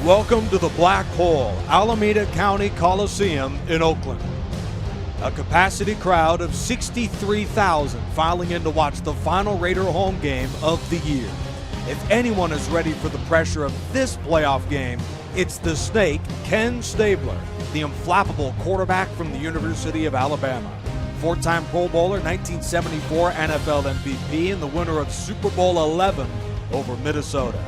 Welcome to the Black Hole, Alameda County Coliseum in Oakland. A capacity crowd of 63,000 filing in to watch the final Raider home game of the year. If anyone is ready for the pressure of this playoff game, it's the Snake, Ken Stabler, the inflappable quarterback from the University of Alabama. Four-time Pro Bowler, 1974 NFL MVP, and the winner of Super Bowl 11 over Minnesota.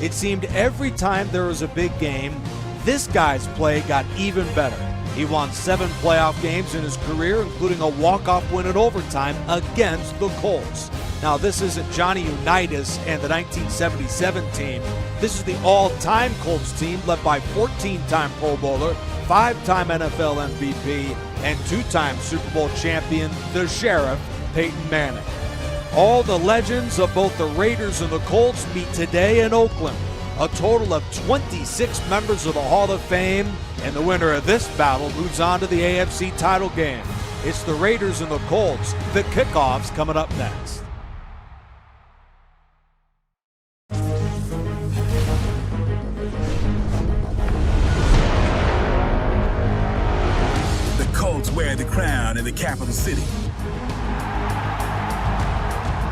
It seemed every time there was a big game, this guy's play got even better. He won 7 playoff games in his career, including a walk-off win in overtime against the Colts. Now, this isn't Johnny Unitas and the 1977 team. This is the all-time Colts team led by 14-time Pro Bowler, 5-time NFL MVP, and 2-time Super Bowl champion, the Sheriff, Peyton Manning. All the legends of both the Raiders and the Colts meet today in Oakland. A total of 26 members of the Hall of Fame, and the winner of this battle moves on to the AFC title game. It's the Raiders and the Colts. The kickoff's coming up next. The Colts wear the crown in the capital city.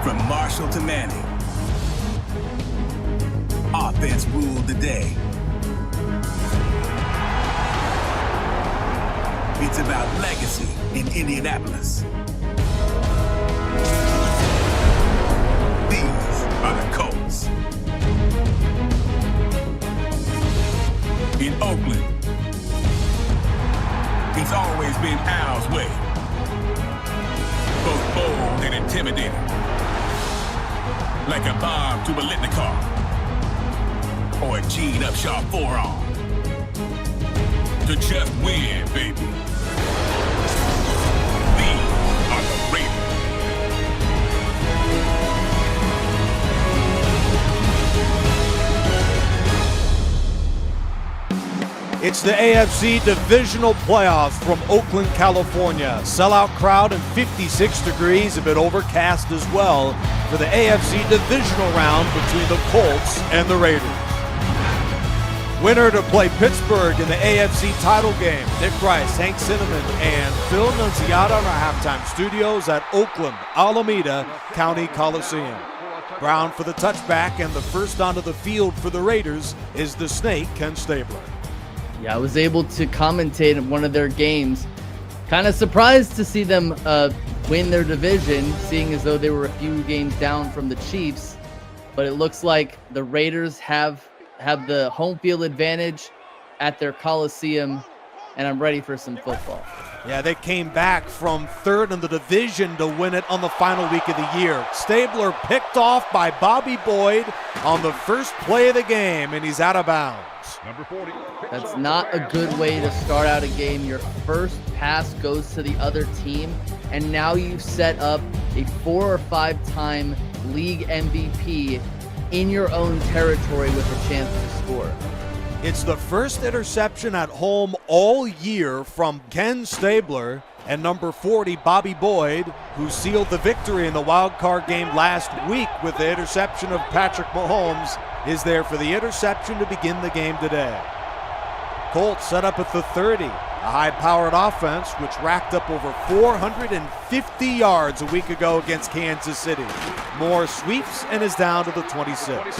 From Marshall to Manning, offense ruled the day. It's about legacy in Indianapolis. These are the Colts. In Oakland, it's always been Al's way. Both bold and intimidating. Like a bomb to a Litnikov or a Gene Upshaw forearm. To just win, baby. These are the Raiders. It's the AFC Divisional playoffs from Oakland, California. Sellout crowd and 56 degrees, a bit overcast as well, for the AFC Divisional round between the Colts and the Raiders. Winner to play Pittsburgh in the AFC title game. Nick Rice, Hank Cinnamon, and Phil Nunziata in our halftime studios at Oakland, Alameda County Coliseum. Brown for the touchback, and the first onto the field for the Raiders is the Snake, Ken Stabler. Yeah, I was able to commentate in one of their games. Kind of surprised to see them win their division, seeing as though they were a few games down from the Chiefs. But it looks like the Raiders have the home field advantage at their Coliseum, and I'm ready for some football. Yeah, they came back from third in the division to win it on the final week of the year. Stabler picked off by Bobby Boyd on the first play of the game, and he's out of bounds. Number 40. That's not a good way to start out a game. Your first pass goes to the other team, and now you've set up a 4 or 5 time league MVP in your own territory with a chance to score. It's the first interception at home all year from Ken Stabler, and number 40, Bobby Boyd, who sealed the victory in the wild card game last week with the interception of Patrick Mahomes, is there for the interception to begin the game today. Colts set up at the 30, a high-powered offense which racked up over 450 yards a week ago against Kansas City. Moore sweeps and is down to the 26.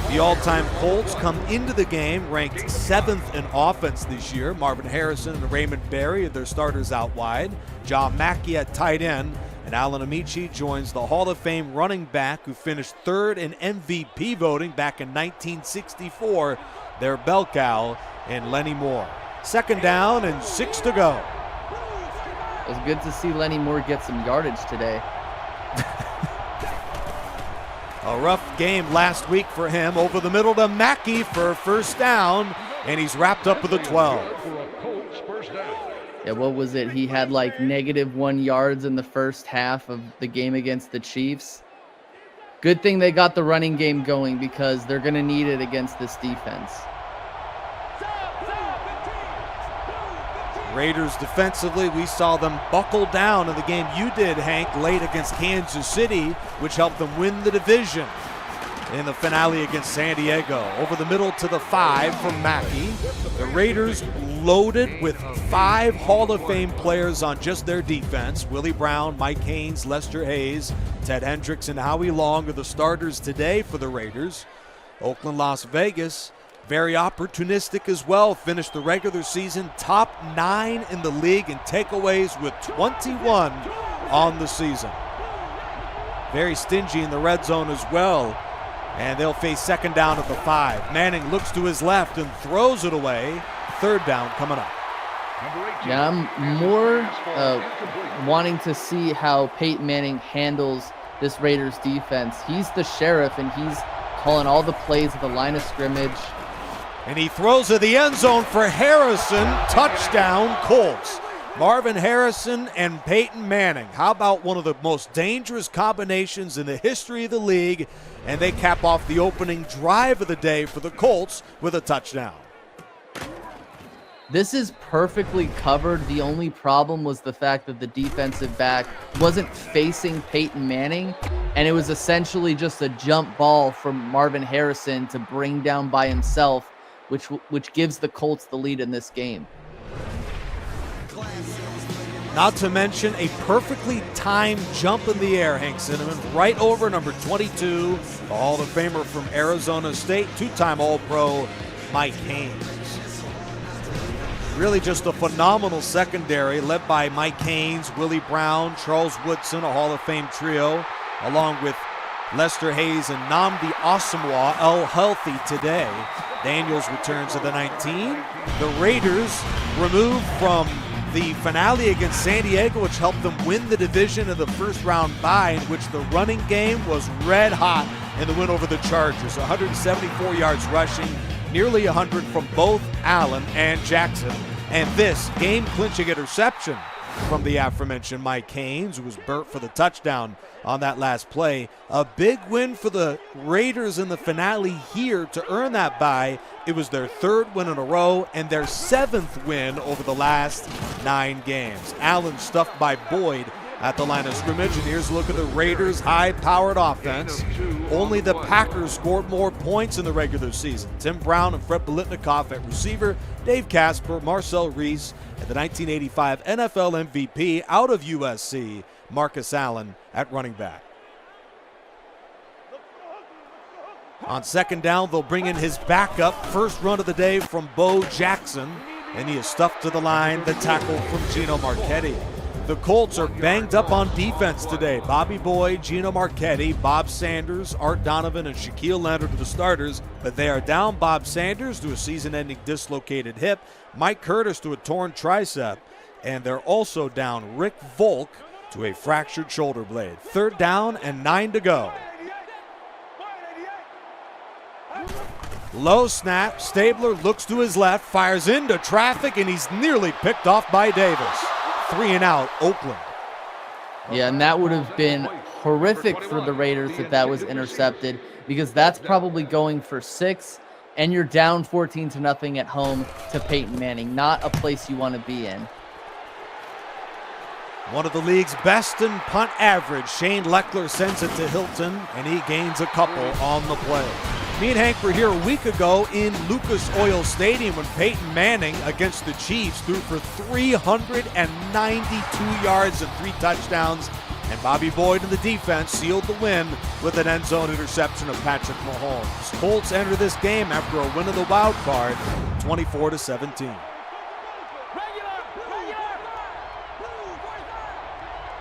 The all-time Colts come into the game ranked 7th in offense this year. Marvin Harrison and Raymond Berry are their starters out wide. John Mackey at tight end. And Alan Amici joins the Hall of Fame running back who finished 3rd in MVP voting back in 1964, their bell cow in Lenny Moore. 2nd down and 6 to go. It was good to see Lenny Moore get some yardage today. A rough game last week for him. Over the middle to Mackey for a first down, and he's wrapped up with a 12. Yeah, what was it? He had like -1 yards in the first half of the game against the Chiefs. Good thing they got the running game going because they're going to need it against this defense. Raiders defensively, we saw them buckle down in the game you did, Hank, late against Kansas City, which helped them win the division. in the finale against San Diego. Over the middle to the 5 from Mackey. The Raiders loaded with 5 Hall of Fame players on just their defense. Willie Brown, Mike Haynes, Lester Hayes, Ted Hendricks, and Howie Long are the starters today for the Raiders. Oakland, Las Vegas, very opportunistic as well. Finished the regular season top 9 in the league in takeaways with 21 on the season. Very stingy in the red zone as well. And they'll face second down at the 5. Manning looks to his left and throws it away. Third down coming up. Yeah, I'm more wanting to see how Peyton Manning handles this Raiders defense. He's the sheriff, and he's calling all the plays at the line of scrimmage. And he throws to the end zone for Harrison. Touchdown, Colts. Marvin Harrison and Peyton Manning. How about one of the most dangerous combinations in the history of the league? And they cap off the opening drive of the day for the Colts with a touchdown. This is perfectly covered. The only problem was the fact that the defensive back wasn't facing Peyton Manning, and it was essentially just a jump ball from Marvin Harrison to bring down by himself, which gives the Colts the lead in this game. Not to mention a perfectly timed jump in the air, Hank Cinnamon, right over number 22, the Hall of Famer from Arizona State, 2-time All-Pro Mike Haynes. Really just a phenomenal secondary led by Mike Haynes, Willie Brown, Charles Woodson, a Hall of Fame trio, along with Lester Hayes and Nnamdi Asomugha, all healthy today. Daniels returns to the 19. The Raiders removed from the finale against San Diego, which helped them win the division in the first round bye, in which the running game was red hot in the win over the Chargers. 174 yards rushing, nearly 100 from both Allen and Jackson. And this game-clinching interception from the aforementioned Mike Haynes, who was burnt for the touchdown on that last play. A big win for the Raiders in the finale here to earn that bye. It was their 3rd win in a row and their 7th win over the last 9 games. Allen stuffed by Boyd at the line of scrimmage, and here's a look at the Raiders' high-powered offense. Only the Packers scored more points in the regular season. Tim Brown and Fred Biletnikoff at receiver, Dave Casper, Marcel Reese, and the 1985 NFL MVP out of USC, Marcus Allen at running back. On second down, they'll bring in his backup. First run of the day from Bo Jackson, and he is stuffed to the line. The tackle from Gino Marchetti. The Colts are banged up on defense today. Bobby Boyd, Gino Marchetti, Bob Sanders, Art Donovan, and Shaquille Leonard are the starters, but they are down Bob Sanders to a season-ending dislocated hip, Mike Curtis to a torn tricep, and they're also down Rick Volk to a fractured shoulder blade. 3rd down and 9 to go. Low snap, Stabler looks to his left, fires into traffic, and he's nearly picked off by Davis. 3 and out, Oakland. Yeah, and that would have been horrific for the Raiders if that was intercepted, because that's probably going for 6, and you're down 14-0 at home to Peyton Manning. Not a place you want to be in. One of the league's best in punt average, Shane Leckler sends it to Hilton, and he gains a couple on the play. Me and Hank were here a week ago in Lucas Oil Stadium when Peyton Manning against the Chiefs threw for 392 yards and 3 touchdowns, and Bobby Boyd and the defense sealed the win with an end zone interception of Patrick Mahomes. Colts enter this game after a win of the wild card, 24-17.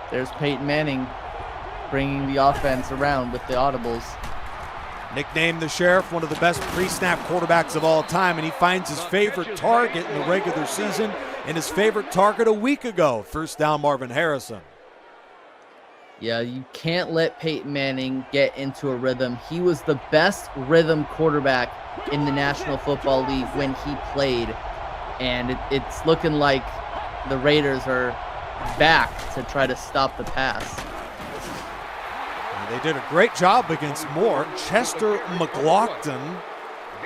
There's Peyton Manning bringing the offense around with the audibles. Nicknamed the Sheriff, one of the best pre-snap quarterbacks of all time, and he finds his favorite target in the regular season and his favorite target a week ago. First down, Marvin Harrison. Yeah, you can't let Peyton Manning get into a rhythm. He was the best rhythm quarterback in the National Football League when he played, and it's looking like the Raiders are back to try to stop the pass. They did a great job against Moore. Chester McLaughlin,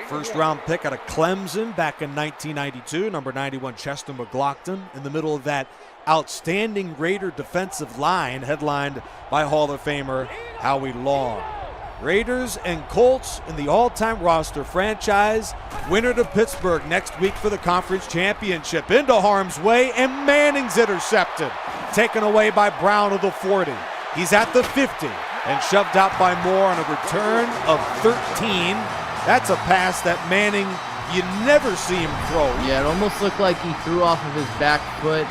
first-round pick out of Clemson back in 1992. Number 91, Chester McLaughlin, in the middle of that outstanding Raider defensive line, headlined by Hall of Famer Howie Long. Raiders and Colts in the all-time roster franchise. Winner to Pittsburgh next week for the conference championship. Into harm's way, and Manning's intercepted. Taken away by Brown of the 40. He's at the 50 and shoved out by Moore on a return of 13. That's a pass that Manning, you never see him throw. Yeah, it almost looked like he threw off of his back foot.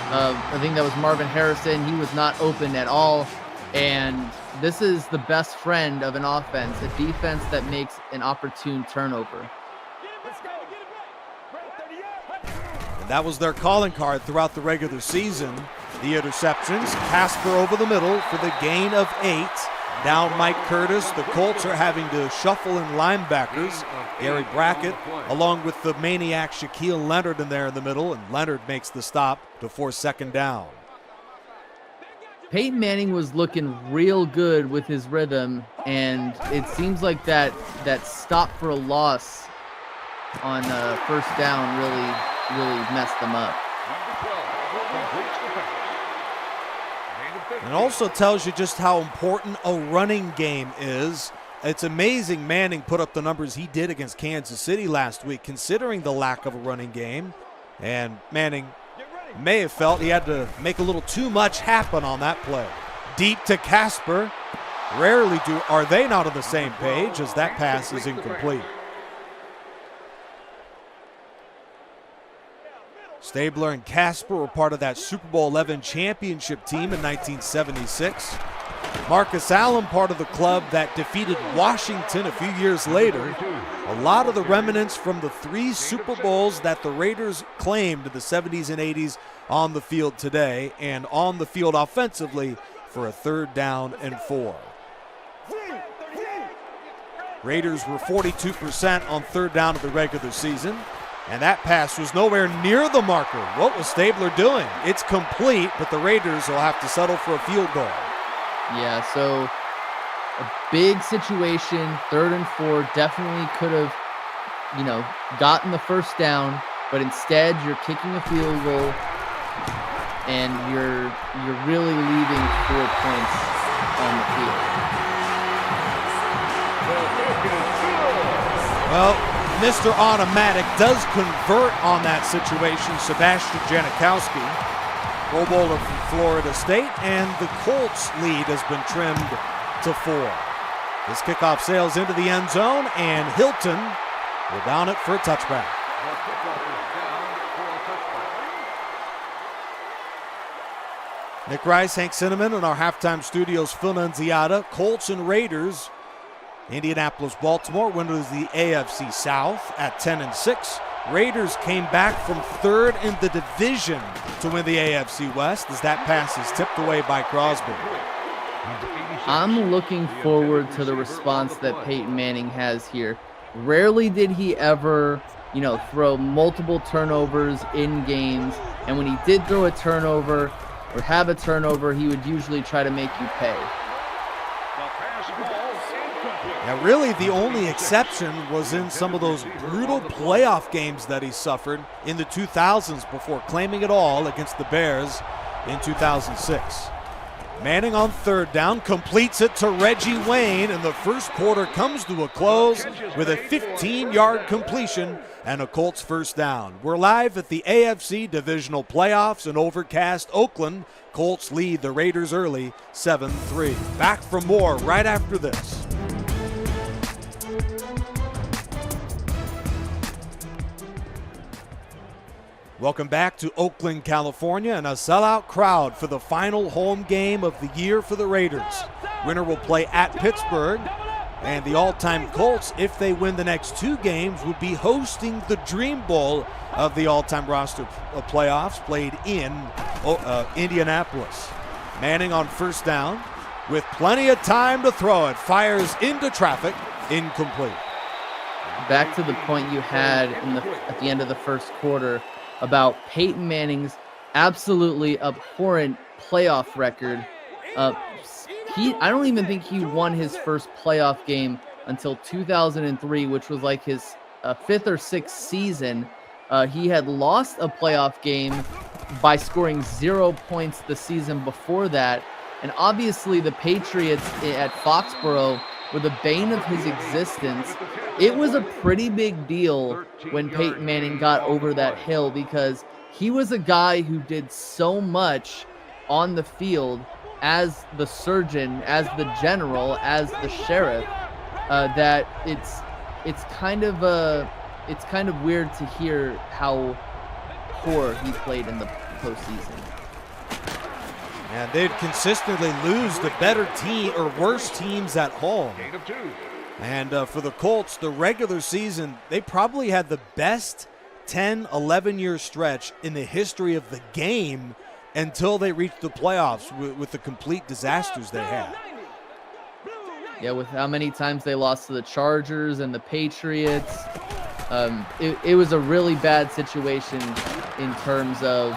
I think that was Marvin Harrison. He was not open at all. And this is the best friend of an offense, a defense that makes an opportune turnover. And that was their calling card throughout the regular season. The interceptions, Casper over the middle for the gain of 8. Down Mike Curtis. The Colts are having to shuffle in linebackers. Gary Brackett, along with the maniac Shaquille Leonard in there in the middle, and Leonard makes the stop to force second down. Peyton Manning was looking real good with his rhythm, and it seems like that stop for a loss on first down really messed them up. It also tells you just how important a running game is. It's amazing Manning put up the numbers he did against Kansas City last week, considering the lack of a running game. And Manning may have felt he had to make a little too much happen on that play. Deep to Casper. Rarely are they not on the same page, as that pass is incomplete. Stabler and Casper were part of that Super Bowl 11 championship team in 1976. Marcus Allen, part of the club that defeated Washington a few years later. A lot of the remnants from the 3 Super Bowls that the Raiders claimed in the 70s and 80s on the field today, and on the field offensively for a 3rd down and 4. Raiders were 42% on 3rd down of the regular season. And that pass was nowhere near the marker. What was Stabler doing? It's complete, but the Raiders will have to settle for a field goal. Yeah, so a big situation, 3rd and 4, definitely could have, gotten the first down, but instead you're kicking a field goal and you're really leaving 4 points on the field. Well, Mr. Automatic does convert on that situation, Sebastian Janikowski, Pro Bowler from Florida State, and the Colts lead has been trimmed to 4. This kickoff sails into the end zone, and Hilton will down it for a touchback. Nick Rice, Hank Cinnamon, and our halftime studios, Phil Nunziata. Colts and Raiders. Indianapolis, Baltimore, winners of the AFC South at 10-6. Raiders came back from 3rd in the division to win the AFC West, as that pass is tipped away by Crosby. I'm looking forward to the response that Peyton Manning has here. Rarely did he ever, throw multiple turnovers in games, and when he did throw a turnover or have a turnover, he would usually try to make you pay. Now, really, the only exception was in some of those brutal playoff games that he suffered in the 2000s before claiming it all against the Bears in 2006. Manning on 3rd down, completes it to Reggie Wayne, and the first quarter comes to a close with a 15-yard completion and a Colts first down. We're live at the AFC Divisional Playoffs in overcast Oakland. Colts lead the Raiders early, 7-3. Back for more right after this. Welcome back to Oakland, California, and a sellout crowd for the final home game of the year for the Raiders. Winner will play at Pittsburgh, and the all-time Colts, if they win the next 2 games, would be hosting the Dream Bowl of the all-time roster playoffs played in Indianapolis. Manning on first down with plenty of time to throw it. Fires into traffic, incomplete. Back to the point you had at the end of the first quarter about Peyton Manning's absolutely abhorrent playoff record. I don't even think he won his first playoff game until 2003, which was like his 5th or 6th season. He had lost a playoff game by scoring 0 points the season before that. And obviously the Patriots at Foxborough were the bane of his existence. It was a pretty big deal when Peyton Manning got over that hill because he was a guy who did so much on the field as the surgeon, as the general, as the sheriff, that it's kind of weird to hear how poor he played in the postseason. And they'd consistently lose to better team or worse teams at home. And for the Colts, the regular season, they probably had the best 10, 11-year stretch in the history of the game until they reached the playoffs with the complete disasters they had. Yeah, with how many times they lost to the Chargers and the Patriots. It was a really bad situation in terms of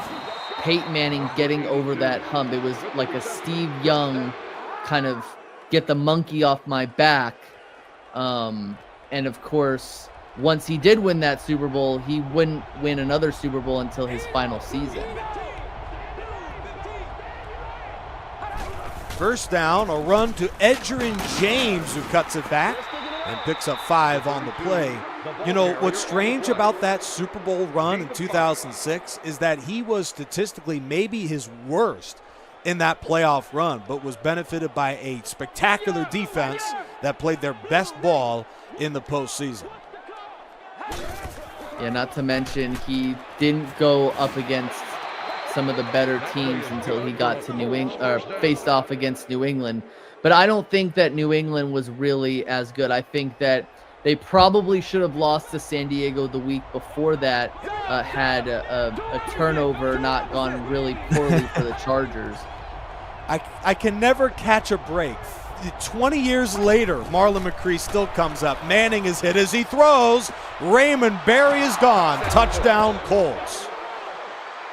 Peyton Manning getting over that hump. It was like a Steve Young kind of get the monkey off my back. And of course, once he did win that Super Bowl, he wouldn't win another Super Bowl until his final season. First down, a run to Edgerrin James, who cuts it back and picks up 5 on the play. You know, what's strange about that Super Bowl run in 2006 is that he was statistically maybe his worst in that playoff run, but was benefited by a spectacular defense that played their best ball in the postseason. Yeah, not to mention he didn't go up against some of the better teams until he got to New England, or faced off against New England. But I don't think that New England was really as good. I think that they probably should have lost to San Diego the week before that, had a turnover not gone really poorly for the Chargers. I can never catch a break. 20 years later, Marlon McCree still comes up. Manning is hit as he throws. Raymond Berry is gone. Touchdown, Colts.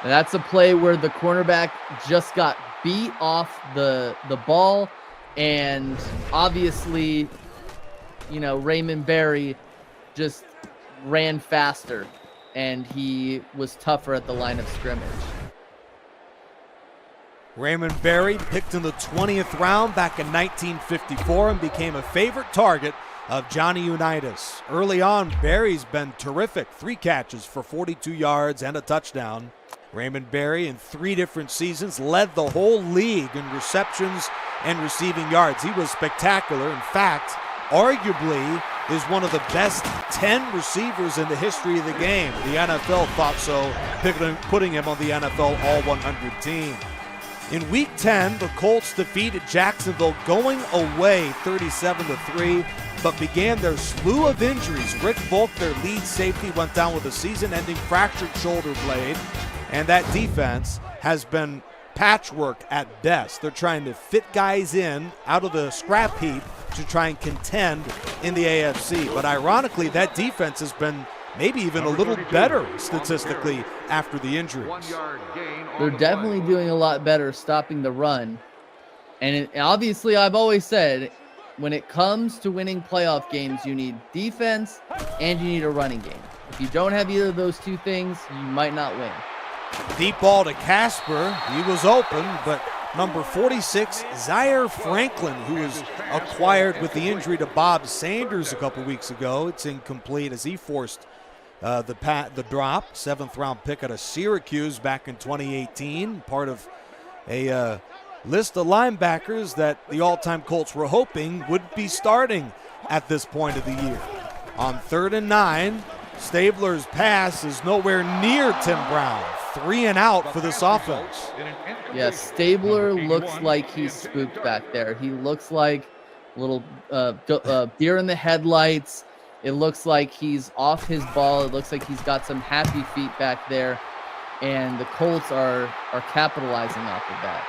And that's a play where the cornerback just got beat off the ball, and obviously, you know, Raymond Berry just ran faster, and he was tougher at the line of scrimmage. Raymond Berry picked in the 20th round back in 1954 and became a favorite target of Johnny Unitas. Early on, Berry's been terrific. 3 catches for 42 yards and a touchdown. Raymond Berry in 3 different seasons led the whole league in receptions and receiving yards. He was spectacular. In fact, arguably is one of the best 10 receivers in the history of the game. The NFL thought so, putting him on the NFL All-100 team. In Week 10, the Colts defeated Jacksonville going away 37-3, but began their slew of injuries. Rick Volk, their lead safety, went down with a season-ending fractured shoulder blade, and that defense has been patchwork at best. They're trying to fit guys in out of the scrap heap to try and contend in the AFC. But ironically, that defense has been maybe even a little better statistically after the injuries. They're definitely doing a lot better stopping the run. And obviously, I've always said, when it comes to winning playoff games, you need defense and you need a running game. If you don't have either of those two things, you might not win. Deep ball to Casper. He was open, but number 46, Zaire Franklin, who was acquired with the injury to Bob Sanders a couple weeks ago. It's incomplete as he forced the drop. 7th-round pick out of Syracuse back in 2018. Part of a list of linebackers that the all-time Colts were hoping would be starting at this point of the year. On 3rd and 9, Stabler's pass is nowhere near Tim Brown. 3 and out for this offense. Yeah, Stabler looks like he's spooked back there. He looks like a little deer in the headlights. It looks like he's off his ball. It looks like he's got some happy feet back there. And the Colts are capitalizing off of that.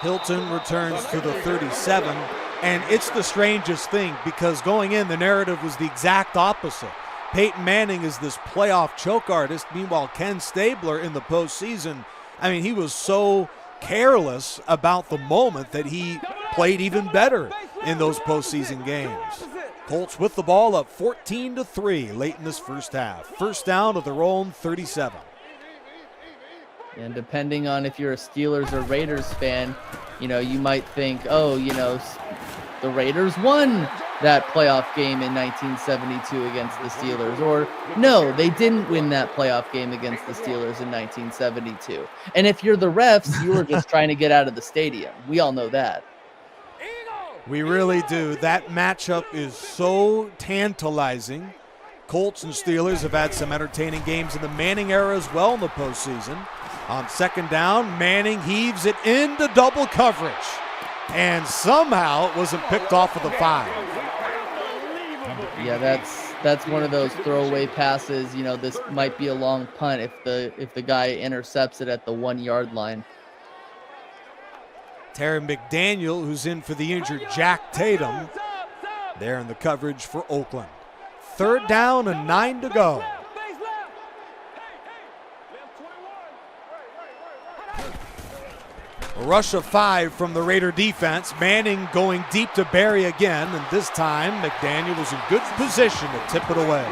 Hilton returns to the 37. And it's the strangest thing because going in, the narrative was the exact opposite. Peyton Manning is this playoff choke artist. Meanwhile, Ken Stabler in the postseason, I mean, he was so careless about the moment that he played even better in those postseason games. Colts with the ball up 14-3 late in this first half. First down of their own 37. And depending on if you're a Steelers or Raiders fan, you know, you might think, oh, you know, the Raiders won that playoff game in 1972 against the Steelers. Or no, they didn't win that playoff game against the Steelers in 1972. And if you're the refs, you were just trying to get out of the stadium. We all know that. We really do. That matchup is so tantalizing. Colts and Steelers have had some entertaining games in the Manning era as well in the postseason. On second down, Manning heaves it into double coverage. And somehow it wasn't picked off of the 5. Yeah, that's one of those throwaway passes. You know, this might be a long punt if the guy intercepts it at the 1 yard line. Terry McDaniel, who's in for the injured Jack Tatum, there in the coverage for Oakland. Third down and 9 to go. A rush of 5 from the Raider defense. Manning going deep to Barry again, and this time McDaniel was in good position to tip it away.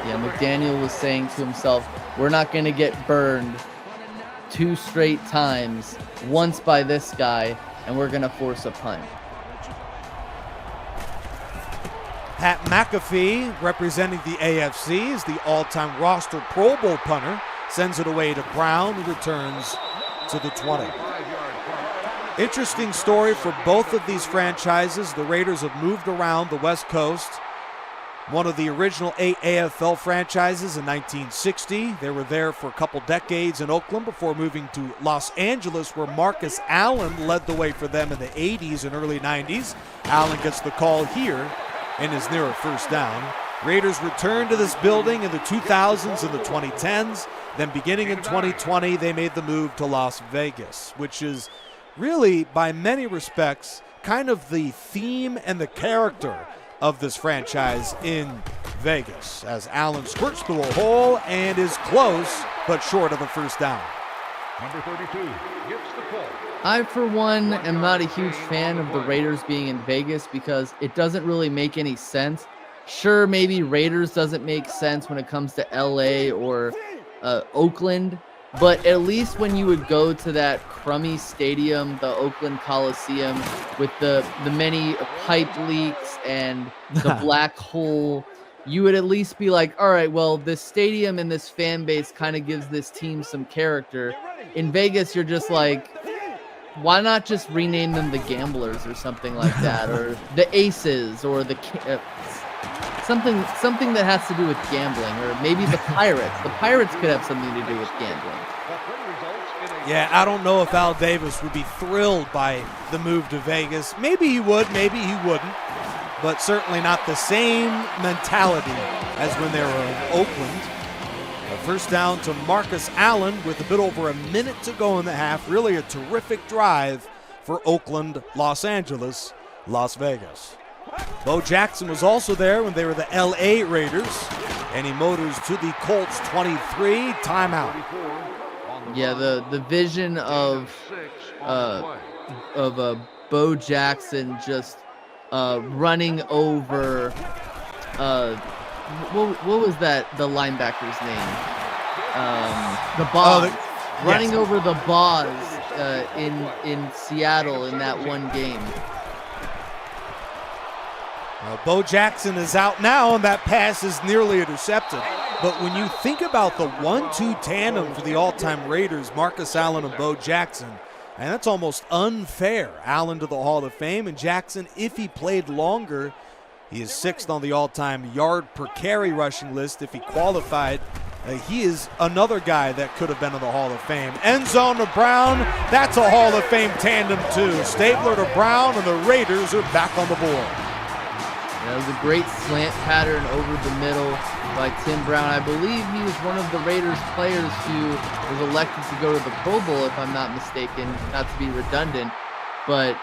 Yeah, McDaniel was saying to himself, we're not going to get burned 2 straight times, once by this guy, and we're going to force a punt. Pat McAfee, representing the AFC, is the all-time roster Pro Bowl punter. Sends it away to Brown, who returns to the 20. Interesting story for both of these franchises. The Raiders have moved around the West Coast. One of the original 8 AFL franchises in 1960. They were there for a couple decades in Oakland before moving to Los Angeles, where Marcus Allen led the way for them in the 80s and early 90s. Allen gets the call here and is near a first down. Raiders returned to this building in the 2000s and the 2010s. Then beginning in 2020, they made the move to Las Vegas, which is really, by many respects, kind of the theme and the character of this franchise in Vegas, as Allen squirts through a hole and is close, but short of a first down. Number 32 gets the call. I, for one, am not a huge fan of the Raiders being in Vegas because it doesn't really make any sense. Sure, maybe Raiders doesn't make sense when it comes to LA or Oakland, but at least when you would go to that crummy stadium, the Oakland Coliseum, with the many pipe leaks and the black hole, you would at least be like, all right, well, this stadium and this fan base kind of gives this team some character. In Vegas, you're just like, why not just rename them the Gamblers or something like that, or the Aces, or the something that has to do with gambling, or maybe the Pirates. The Pirates could have something to do with gambling. Yeah, I don't know if Al Davis would be thrilled by the move to Vegas. Maybe he would, maybe he wouldn't, but certainly not the same mentality as when they were in Oakland. A first down to Marcus Allen with a bit over a minute to go in the half. Really a terrific drive for Oakland, Los Angeles, Las Vegas. Bo Jackson was also there when they were the LA Raiders, and he motors to the Colts 23 timeout. Yeah, the vision of Bo Jackson just running over what was that, the linebacker's name? The Boz. Running over the Boz in Seattle in that one game. Bo Jackson is out now, and that pass is nearly intercepted. But when you think about the 1-2 tandem for the all-time Raiders, Marcus Allen and Bo Jackson, and that's almost unfair. Allen to the Hall of Fame, and Jackson, if he played longer, he is 6th on the all-time yard per carry rushing list. If he qualified, he is another guy that could have been in the Hall of Fame. End zone to Brown, that's a Hall of Fame tandem too. Stabler to Brown, and the Raiders are back on the board. That was a great slant pattern over the middle by Tim Brown. I believe he was one of the Raiders players who was elected to go to the Pro Bowl, if I'm not mistaken, not to be redundant. But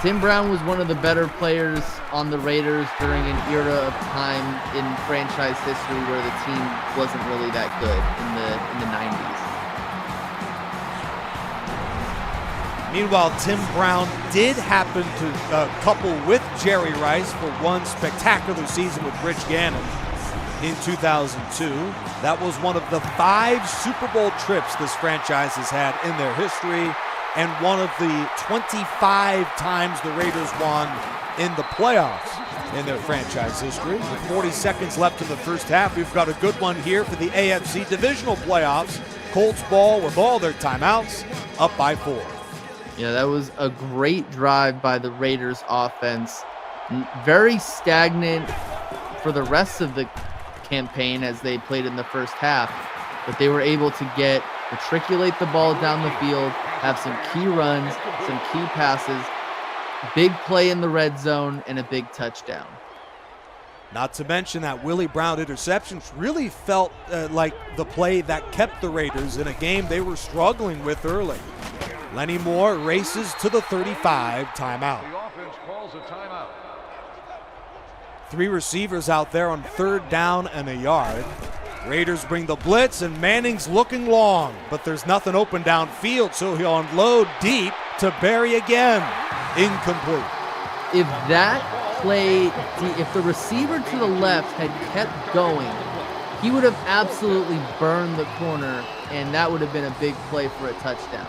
Tim Brown was one of the better players on the Raiders during an era of time in franchise history where the team wasn't really that good in the 90s. Meanwhile, Tim Brown did happen to couple with Jerry Rice for one spectacular season with Rich Gannon in 2002. That was one of the 5 Super Bowl trips this franchise has had in their history. and one of the 25 times the Raiders won in the playoffs in their franchise history. With 40 seconds left in the first half, we've got a good one here for the AFC Divisional playoffs. Colts ball with all their timeouts, up by 4. Yeah, that was a great drive by the Raiders offense. Very stagnant for the rest of the campaign as they played in the first half, but they were able to matriculate the ball down the field, have some key runs, some key passes, big play in the red zone, and a big touchdown. Not to mention that Willie Brown interception really felt like the play that kept the Raiders in a game they were struggling with early. Lenny Moore races to the 35, timeout. The offense calls a timeout. 3 receivers out there on 3rd down and a yard. Raiders bring the blitz, and Manning's looking long, but there's nothing open downfield, so he'll unload deep to Berry again. Incomplete. If that play, if the receiver to the left had kept going, he would have absolutely burned the corner, and that would have been a big play for a touchdown.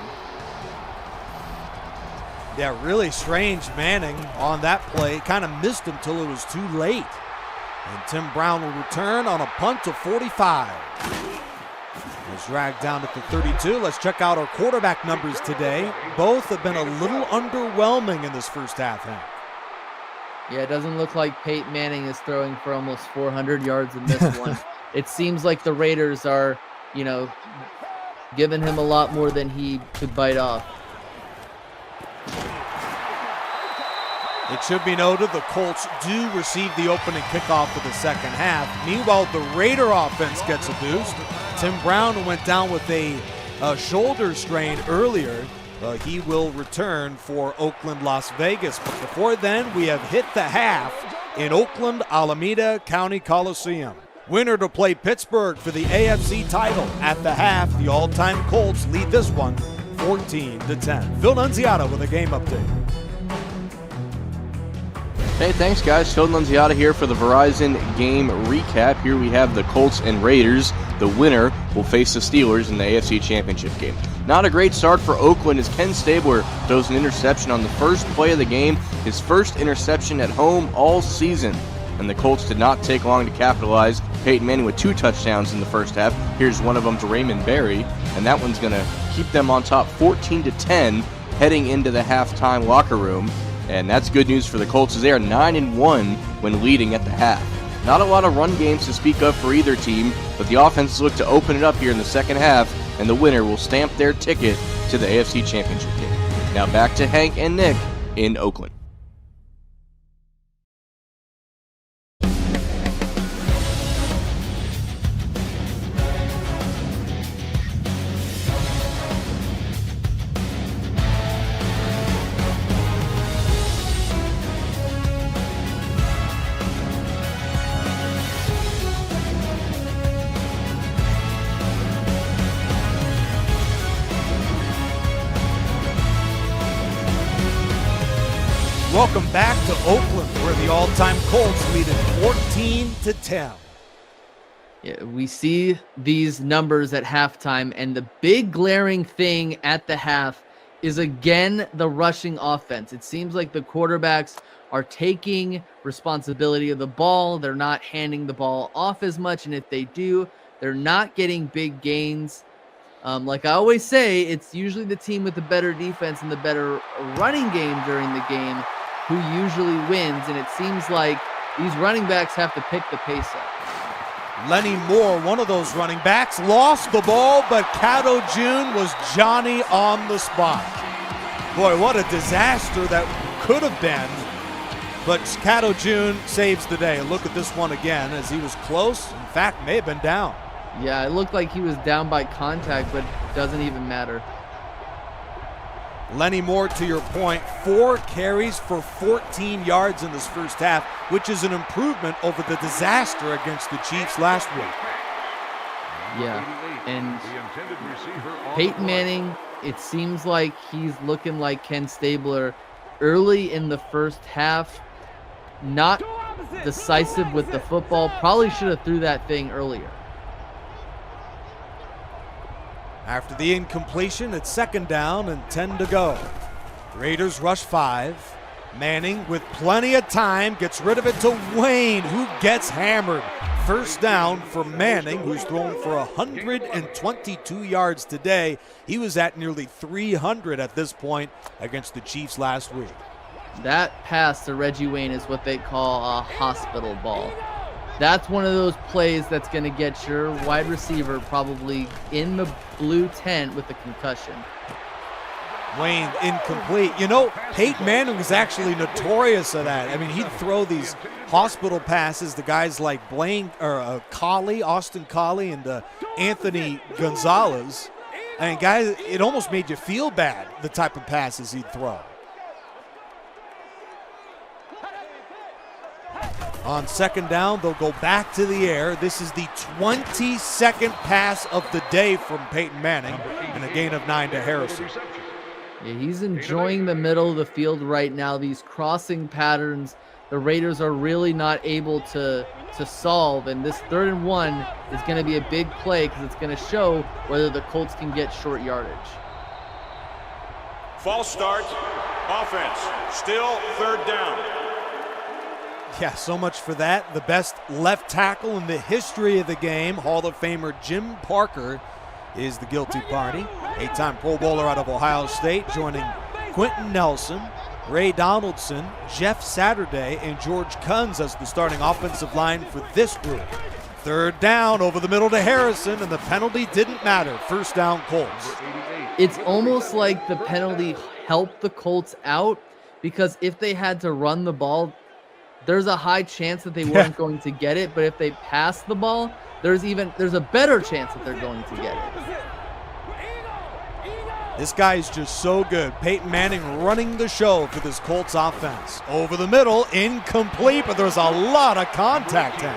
Yeah, really strange. Manning on that play kind of missed him till it was too late. And Tim Brown will return on a punt to 45. He's dragged down at the 32. Let's check out our quarterback numbers today. Both have been a little underwhelming in this first half, Hank. Yeah, it doesn't look like Peyton Manning is throwing for almost 400 yards in this one. It seems like the Raiders are, giving him a lot more than he could bite off. It should be noted the Colts do receive the opening kickoff of the second half. Meanwhile, the Raider offense gets a boost. Tim Brown went down with a shoulder strain earlier. He will return for Oakland, Las Vegas. But before then, we have hit the half in Oakland, Alameda County Coliseum. Winner to play Pittsburgh for the AFC title. At the half, the all-time Colts lead this one 14-10. Phil Nunziata with a game update. Hey, thanks guys. Phil Nunziata here for the Verizon game recap. Here we have the Colts and Raiders. The winner will face the Steelers in the AFC Championship game. Not a great start for Oakland as Ken Stabler throws an interception on the first play of the game, his first interception at home all season. And the Colts did not take long to capitalize. Peyton Manning with 2 touchdowns in the first half. Here's one of them to Raymond Berry, and that one's going to keep them on top 14-10 heading into the halftime locker room. And that's good news for the Colts as they are 9-1 when leading at the half. Not a lot of run games to speak of for either team, but the offenses look to open it up here in the second half, and the winner will stamp their ticket to the AFC Championship game. Now back to Hank and Nick in Oakland. Welcome back to Oakland, where the all-time Colts lead it 14-10. Yeah, we see these numbers at halftime, and the big glaring thing at the half is again the rushing offense. It seems like the quarterbacks are taking responsibility of the ball. They're not handing the ball off as much, and if they do, they're not getting big gains. Like I always say, it's usually the team with the better defense and the better running game during the game who usually wins, and it seems like these running backs have to pick the pace up. Lenny Moore, one of those running backs, lost the ball, but Cato June was Johnny on the spot. Boy, what a disaster that could have been, but Cato June saves the day. Look at this one again as he was close, in fact, may have been down. Yeah, it looked like he was down by contact, but it doesn't even matter. Lenny Moore, to your point, 4 carries for 14 yards in this first half, which is an improvement over the disaster against the Chiefs last week. Yeah, and Peyton Manning, it seems like he's looking like Ken Stabler early in the first half. Not decisive with the football. Probably should have threw that thing earlier. After the incompletion, it's 2nd down and 10 to go. Raiders rush 5. Manning, with plenty of time, gets rid of it to Wayne, who gets hammered. 1st down for Manning, who's thrown for 122 yards today. He was at nearly 300 at this point against the Chiefs last week. That pass to Reggie Wayne is what they call a hospital ball. That's one of those plays that's going to get your wide receiver probably in the blue tent with a concussion. Wayne incomplete. You know, Peyton Manning was actually notorious of that. I mean, he'd throw these hospital passes to guys like Austin Collie, and Anthony Gonzalez. I mean, guys, it almost made you feel bad, the type of passes he'd throw. On 2nd down, they'll go back to the air. This is the 22nd pass of the day from Peyton Manning, and a gain of 9 to Harrison. Yeah, he's enjoying the middle of the field right now. These crossing patterns, the Raiders are really not able to solve, and this 3rd and 1 is going to be a big play because it's going to show whether the Colts can get short yardage. False start, offense, still 3rd down. Yeah, so much for that. The best left tackle in the history of the game, Hall of Famer Jim Parker, is the guilty party. 8-time Pro Bowler out of Ohio State, joining Quentin Nelson, Ray Donaldson, Jeff Saturday, and George Kunz as the starting offensive line for this group. 3rd down over the middle to Harrison, and the penalty didn't matter. 1st down Colts. It's almost like the penalty helped the Colts out, because if they had to run the ball, there's a high chance that they weren't going to get it, but if they pass the ball, there's a better chance that they're going to get it. This guy is just so good. Peyton Manning running the show for this Colts offense. Over the middle, incomplete, but there's a lot of contact in.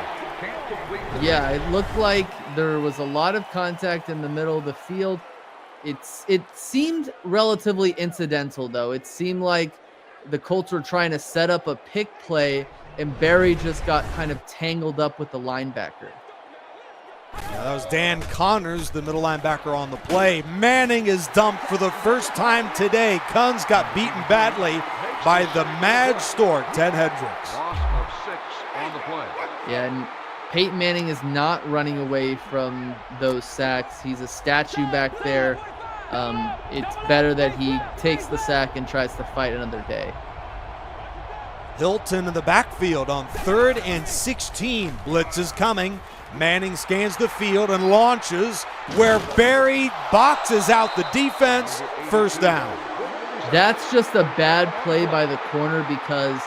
Yeah, it looked like there was a lot of contact in the middle of the field. It seemed relatively incidental, though. It seemed like the Colts were trying to set up a pick play, and Barry just got kind of tangled up with the linebacker. Yeah, that was Dan Connors, the middle linebacker on the play. Manning is dumped for the first time today. Kunz got beaten badly by the mad stork, Ted Hendricks. Loss of 6 on the play. Yeah, and Peyton Manning is not running away from those sacks. He's a statue back there. It's better that he takes the sack and tries to fight another day. Hilton in the backfield on 3rd and 16. Blitz is coming. Manning scans the field and launches where Barry boxes out the defense. 1st down. That's just a bad play by the corner, because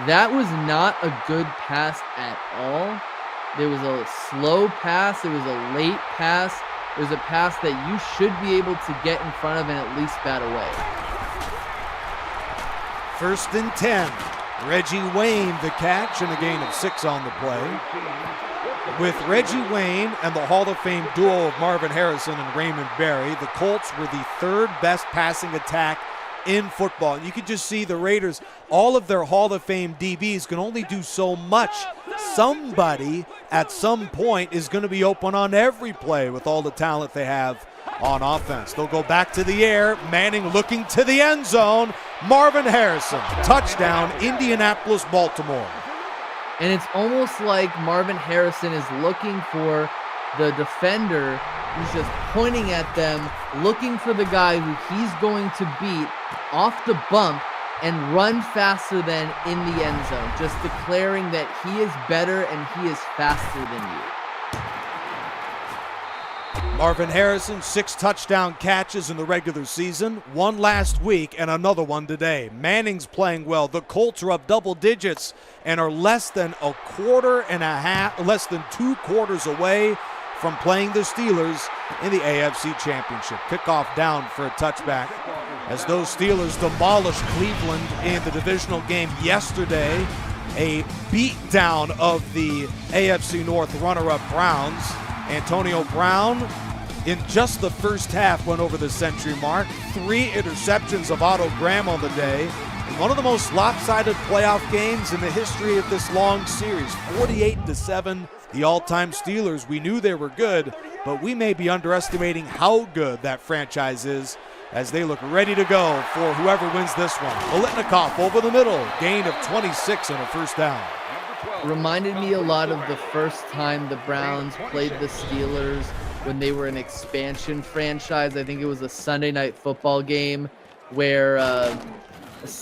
that was not a good pass at all. There was a slow pass. It was a late pass. It was a pass that you should be able to get in front of and at least bat away. 1st and 10. Reggie Wayne the catch, and a gain of 6 on the play. With Reggie Wayne and the Hall of Fame duo of Marvin Harrison and Raymond Berry, the Colts were the 3rd best passing attack in football. And you could just see the Raiders, all of their Hall of Fame DBs can only do so much. Somebody at some point is going to be open on every play with all the talent they have on offense. They'll go back to the air. Manning looking to the end zone. Marvin Harrison, touchdown, Indianapolis, Baltimore. And it's almost like Marvin Harrison is looking for the defender. He's just pointing at them, looking for the guy who he's going to beat off the bump and run faster than in the end zone, just declaring that he is better and he is faster than you. Marvin Harrison, 6 touchdown catches in the regular season, 1 last week and another one today. Manning's playing well. The Colts are up double digits and are less than 2 quarters away from playing the Steelers in the AFC Championship. Kickoff down for a touchback as those Steelers demolished Cleveland in the divisional game yesterday. A beatdown of the AFC North runner-up Browns. Antonio Brown, in just the first half, went over the century mark. 3 interceptions of Otto Graham on the day. One of the most lopsided playoff games in the history of this long series. 48-7, the all-time Steelers. We knew they were good, but we may be underestimating how good that franchise is as they look ready to go for whoever wins this one. Biletnikoff over the middle, gain of 26 and a first down. Reminded me a lot of the first time the Browns played the Steelers when they were an expansion franchise. I think it was a Sunday night football game where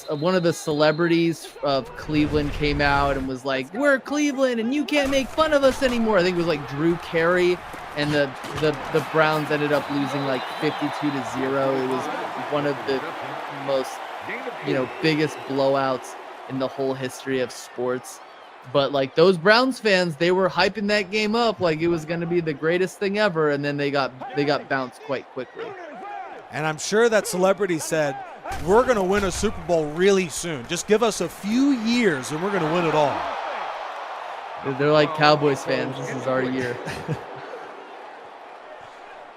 one of the celebrities of Cleveland came out and was like, "We're Cleveland and you can't make fun of us anymore." I think it was like Drew Carey, and the Browns ended up losing like 52-0. It was one of the most, biggest blowouts in the whole history of sports. But like those Browns fans, they were hyping that game up like it was going to be the greatest thing ever, and then they got bounced quite quickly. And I'm sure that celebrity said, "We're going to win a Super Bowl really soon. Just give us a few years and we're going to win it all." They're like Cowboys fans. This is our year.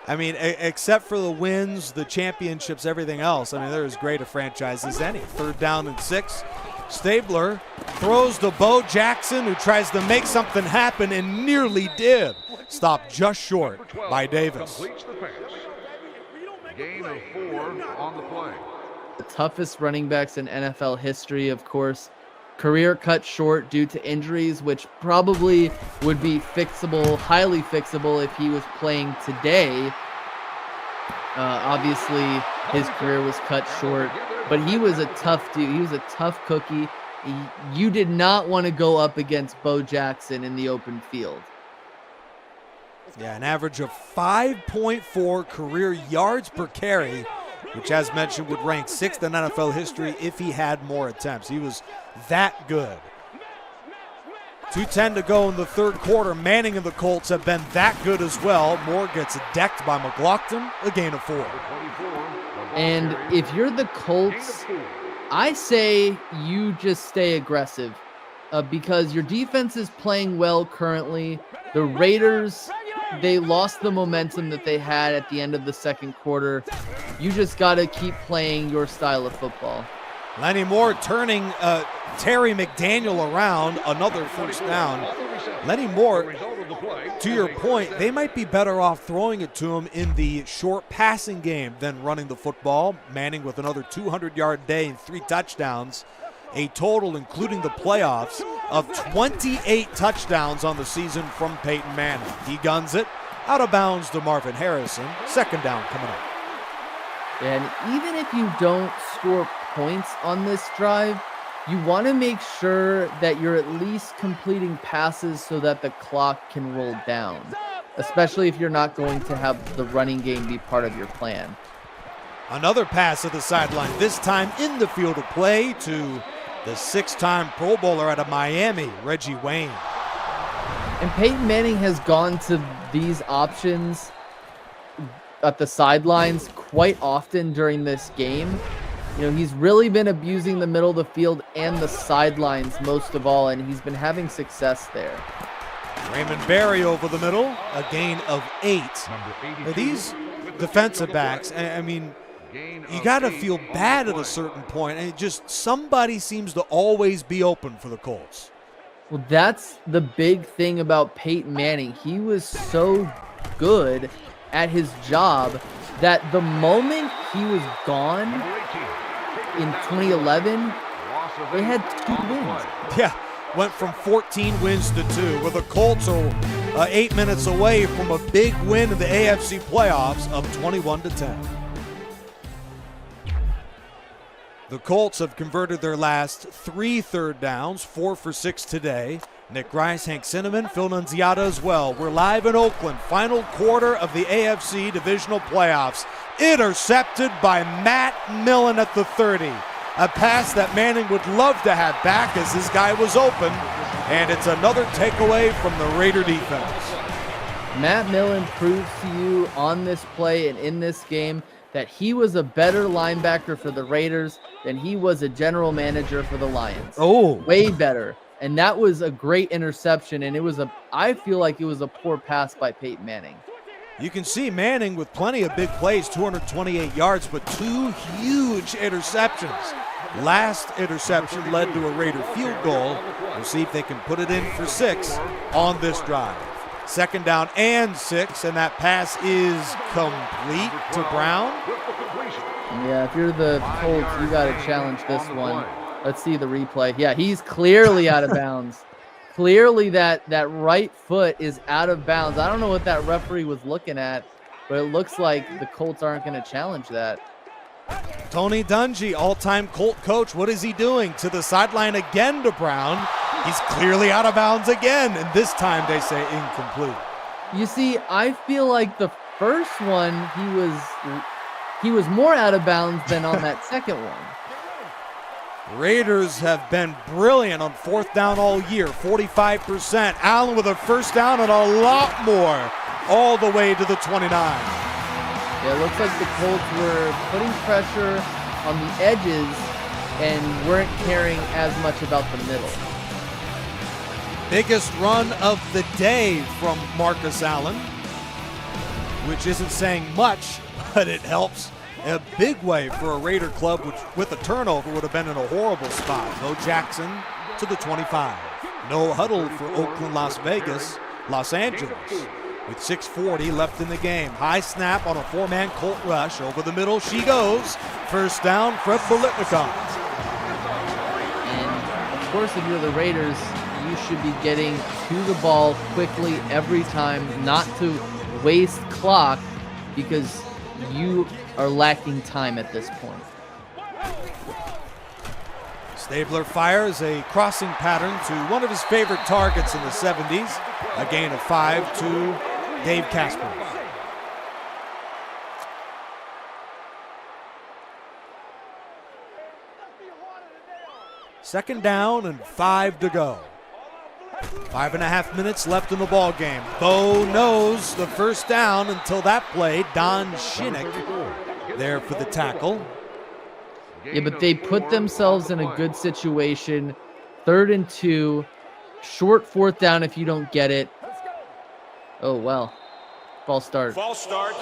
I mean, except for the wins, the championships, everything else, I mean, they're as great a franchise as any. 3rd down and 6. Stabler throws to Bo Jackson, who tries to make something happen and nearly did. Stopped just short by Davis. Completes the pass. Gain of 4 on the play. The toughest running backs in NFL history, of course. Career cut short due to injuries, which probably would be fixable, highly fixable if he was playing today. Obviously, his career was cut short, but he was a tough dude. He was a tough cookie. You did not want to go up against Bo Jackson in the open field. Yeah, an average of 5.4 career yards per carry, which, as mentioned, would rank 6th in NFL history if he had more attempts. He was that good. 2:10 to go in the 3rd quarter. Manning and the Colts have been that good as well. Moore gets decked by McLaughlin, a gain of 4. And if you're the Colts, I say you just stay aggressive because your defense is playing well currently. The Raiders, they lost the momentum that they had at the end of the 2nd quarter. You just got to keep playing your style of football. Lenny Moore turning Terry McDaniel around, another first down. Lenny Moore, to your point, they might be better off throwing it to him in the short passing game than running the football. Manning with another 200-yard day and 3 touchdowns. A total, including the playoffs, of 28 touchdowns on the season from Peyton Manning. He guns it out of bounds to Marvin Harrison. 2nd down coming up. And even if you don't score points on this drive, you want to make sure that you're at least completing passes so that the clock can roll down, especially if you're not going to have the running game be part of your plan. Another pass at the sideline, this time in the field of play to the 6-time Pro Bowler out of Miami, Reggie Wayne. And Peyton Manning has gone to these options at the sidelines quite often during this game. He's really been abusing the middle of the field and the sidelines most of all, and he's been having success there. Raymond Berry over the middle, a gain of 8. Now, these defensive backs, I mean, you got to feel bad at a certain point, and just somebody seems to always be open for the Colts. Well, that's the big thing about Peyton Manning. He was so good at his job that the moment he was gone in 2011, they had 2 wins. Yeah, went from 14 wins to 2, where the Colts are 8 minutes away from a big win in the AFC playoffs of 21-10. The Colts have converted their last 3 third downs, 4 for 6 today. Nick Rice, Hank Cinnamon, Phil Nunziata as well. We're live in Oakland, final quarter of the AFC Divisional playoffs. Intercepted by Matt Millen at the 30. A pass that Manning would love to have back as his guy was open. And it's another takeaway from the Raider defense. Matt Millen proves to you on this play and in this game that he was a better linebacker for the Raiders than he was a general manager for the Lions. Oh, way better. And that was a great interception, and I feel like it was a poor pass by Peyton Manning. You can see Manning with plenty of big plays, 228 yards, but 2 huge interceptions. last interception led to a Raider field goal. We'll see if they can put it in for 6 on this drive. 2nd down and 6, and that pass is complete to Brown. Yeah, if you're the Colts, you got to challenge this one. Let's see the replay. Yeah, he's clearly out of bounds. Clearly that right foot is out of bounds. I don't know what that referee was looking at, but it looks like the Colts aren't going to challenge that. Tony Dungy, all-time Colt coach, what is he doing? To the sideline again to Brown. He's clearly out of bounds again, and this time they say incomplete. You see, I feel like the first one he was more out of bounds than on that second one. Raiders have been brilliant on 4th down all year, 45%. Allen with a 1st down and a lot more, all the way to the 29. Yeah, it looks like the Colts were putting pressure on the edges and weren't caring as much about the middle. Biggest run of the day from Marcus Allen, which isn't saying much, but it helps a big way for a Raider club, which with a turnover would have been in a horrible spot. Bo Jackson to the 25. No huddle for Oakland, Los Angeles. With 6:40 left in the game. High snap on a 4-man Colt rush. Over the middle she goes. 1st down, Fred Biletnikoff. And of course, if you're the Raiders, you should be getting to the ball quickly every time, not to waste clock, because you are lacking time at this point. Stabler fires a crossing pattern to one of his favorite targets in the 70s. A gain of 5 to Dave Casper. Second down and 5 to go. 5.5 minutes left in the ball game. Bo knows the 1st down until that play. Don Shinnick there for the tackle. Yeah, but they put themselves in a good situation. 3rd and 2, short 4th down if you don't get it. Oh, well. False start. False start.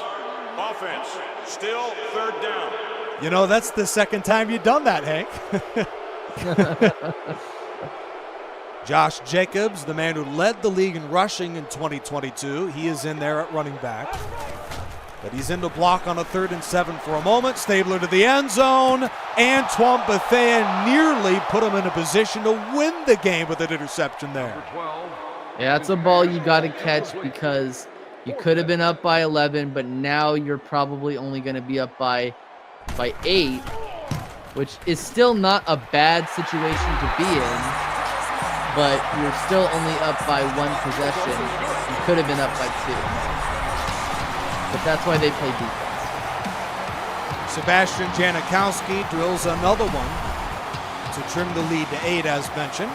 Offense. Still 3rd down. You know, that's the 2nd time you've done that, Hank. Josh Jacobs, the man who led the league in rushing in 2022. He is in there at running back. But he's in the block on a 3rd and 7 for a moment. Stabler to the end zone. Antoine Bethea nearly put him in a position to win the game with an interception there. Yeah, that's a ball you got to catch, because you could have been up by 11, but now you're probably only going to be up by 8, which is still not a bad situation to be in, but you're still only up by 1 possession. You could have been up by 2. But that's why they play defense. Sebastian Janikowski drills another one to trim the lead to 8, as mentioned.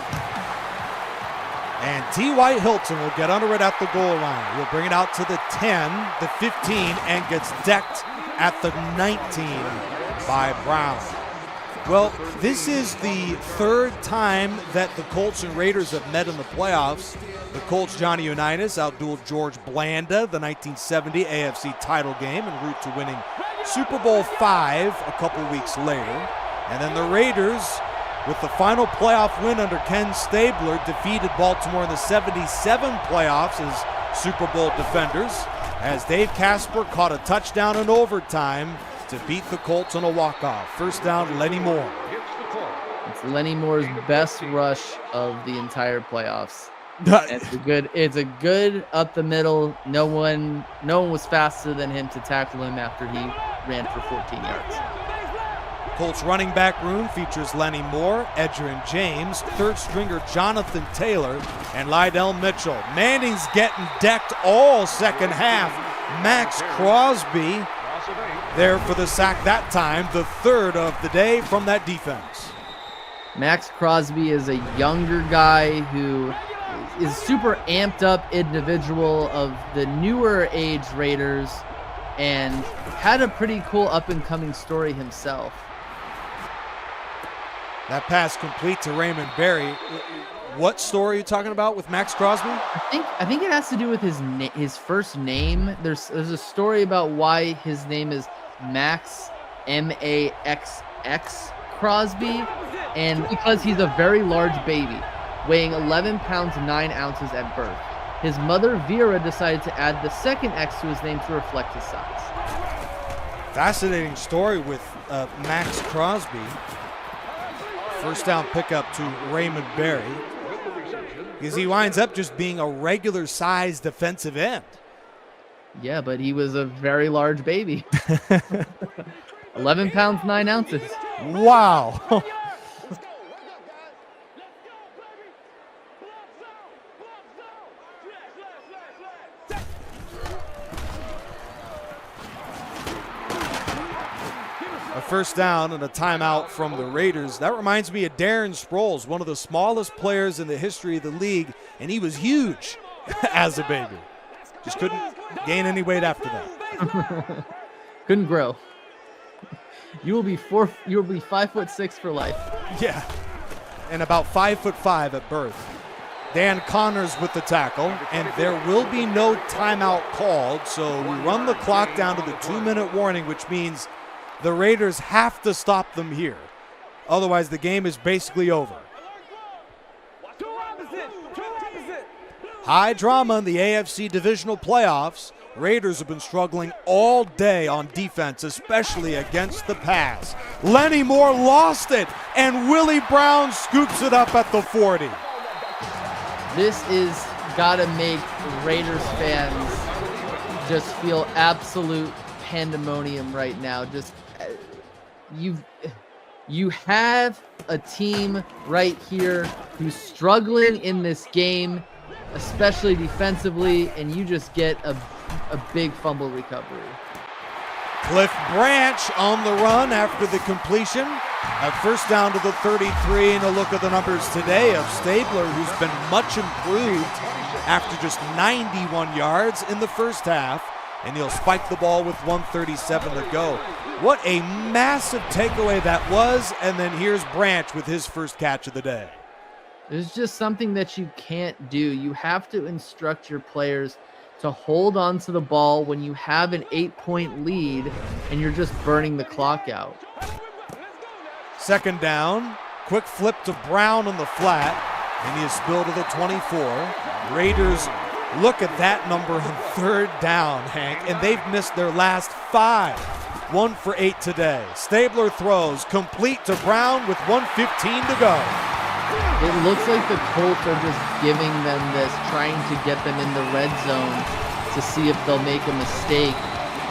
And T.Y. Hilton will get under it at the goal line. He'll bring it out to the 10, the 15, and gets decked at the 19 by Brown. Well, this is the 3rd time that the Colts and Raiders have met in the playoffs. The Colts' Johnny Unitas outdueled George Blanda, the 1970 AFC title game, en route to winning Super Bowl V a couple weeks later. And then the Raiders, with the final playoff win under Ken Stabler, defeated Baltimore in the 77 playoffs as Super Bowl defenders, as Dave Casper caught a touchdown in overtime to beat the Colts on a walk-off. 1st down, Lenny Moore. It's Lenny Moore's best rush of the entire playoffs. It's a good up the middle. No one was faster than him to tackle him after he ran for 14 yards. Colts running back room features Lenny Moore, Edgerrin James, 3rd stringer Jonathan Taylor, and Lydell Mitchell. Manning's getting decked all second half. Max Crosby there for the sack that time, the 3rd of the day from that defense. Max Crosby is a younger guy who is super amped up individual of the newer age Raiders and had a pretty cool up-and-coming story himself. That pass complete to Raymond Berry. What story are you talking about with Max Crosby? I think it has to do with his first name. There's a story about why his name is Max, M-A-X-X Crosby, and because he's a very large baby, weighing 11 pounds 9 ounces at birth. His mother, Vera, decided to add the second X to his name to reflect his size. Fascinating story with Max Crosby. First down pickup to Raymond Berry, because he winds up just being a regular sized defensive end. Yeah, but he was a very large baby. 11 pounds 9 ounces. Wow. A first down and a timeout from the Raiders. That reminds me of Darren Sproles, one of the smallest players in the history of the league, and he was huge as a baby. Just couldn't gain any weight after that. Couldn't grow. You will be 5'6" for life. Yeah, and about 5'5" at birth. Dan Connors with the tackle, and there will be no timeout called, so we run the clock down to the 2-minute warning, which means the Raiders have to stop them here. Otherwise, the game is basically over. High drama in the AFC Divisional playoffs. Raiders have been struggling all day on defense, especially against the pass. Lenny Moore lost it, and Willie Brown scoops it up at the 40. This is gotta make Raiders fans just feel absolute pandemonium right now. Just you have a team right here who's struggling in this game, especially defensively, and you just get a big fumble recovery. Cliff Branch on the run after the completion. A first down to the 33, and a look at the numbers today of Stabler, who's been much improved after just 91 yards in the first half, and he'll spike the ball with 1:37 to go. What a massive takeaway that was, and then here's Branch with his first catch of the day. There's just something that you can't do. You have to instruct your players to hold on to the ball when you have an 8-point lead and you're just burning the clock out. Second down, quick flip to Brown on the flat, and he is spilled to the 24. Raiders look at that number on third down, Hank, and they've missed their last 5. 1 for 8 today. Stabler throws, complete to Brown with 1:15 to go. It looks like the Colts are just giving them this, trying to get them in the red zone to see if they'll make a mistake,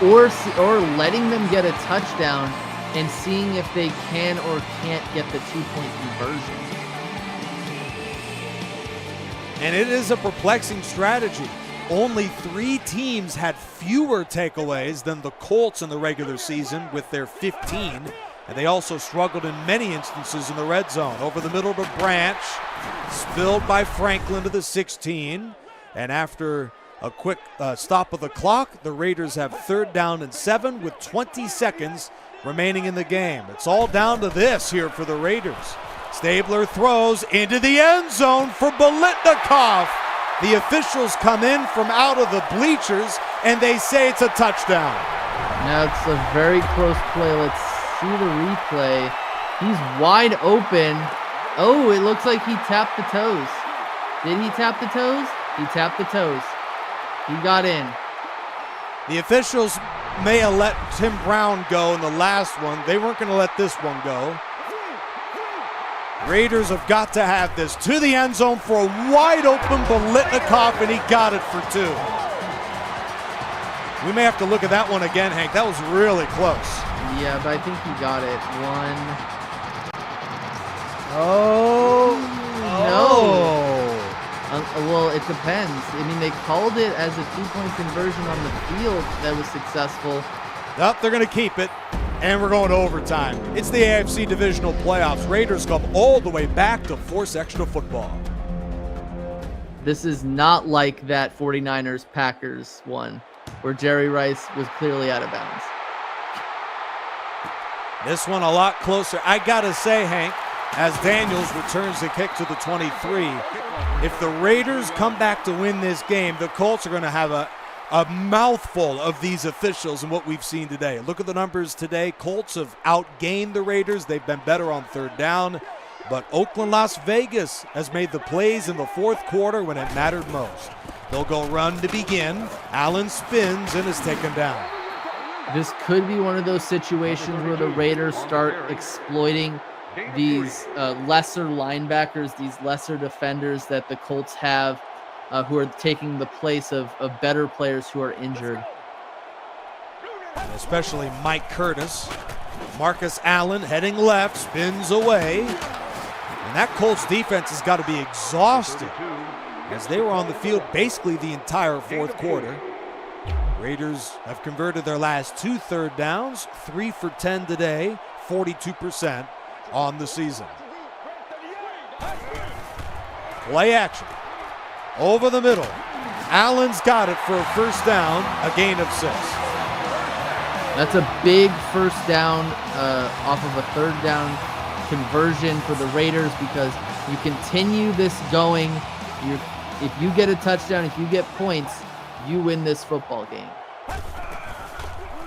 or letting them get a touchdown and seeing if they can or can't get the 2-point conversion. And it is a perplexing strategy. Only 3 teams had fewer takeaways than the Colts in the regular season with their 15. And they also struggled in many instances in the red zone. Over the middle to Branch, spilled by Franklin to the 16. And after a quick stop of the clock, the Raiders have third down and 7 with 20 seconds remaining in the game. It's all down to this here for the Raiders. Stabler throws into the end zone for Biletnikoff. The officials come in from out of the bleachers, and they say it's a touchdown. Now it's a very close play. Let's see the replay. He's wide open. Oh, it looks like he tapped the toes. Did he tap the toes? He tapped the toes. He got in. The officials may have let Tim Brown go in the last one. They weren't going to let this one go. Raiders have got to have this to the end zone for a wide open Biletnikoff, and he got it for 2. We may have to look at that one again, Hank. That was really close. Yeah, but I think he got it. 1. No. Well, it depends. I mean, they called it as a 2-point conversion on the field that was successful. Nope, they're going to keep it, and we're going to overtime. It's the AFC Divisional playoffs. Raiders come all the way back to force extra football. This is not like that 49ers-Packers one, where Jerry Rice was clearly out of bounds. This one a lot closer. I got to say, Hank, as Daniels returns the kick to the 23, if the Raiders come back to win this game, the Colts are going to have a a mouthful of these officials and what we've seen today. Look at the numbers today. Colts have outgained the Raiders. They've been better on third down. But Oakland, Las Vegas has made the plays in the fourth quarter when it mattered most. They'll go run to begin. Allen spins and is taken down. This could be one of those situations where the Raiders start exploiting these lesser linebackers, these lesser defenders that the Colts have, who are taking the place of better players who are injured. And especially Mike Curtis. Marcus Allen heading left, spins away. And that Colts defense has got to be exhausted as they were on the field basically the entire fourth quarter. Raiders have converted their last 2 third downs, 3 for 10 today, 42% on the season. Play action. Over the middle. Allen's got it for a first down, a gain of 6. That's a big first down off of a third down conversion for the Raiders, because you continue this going. If you get a touchdown, if you get points, you win this football game.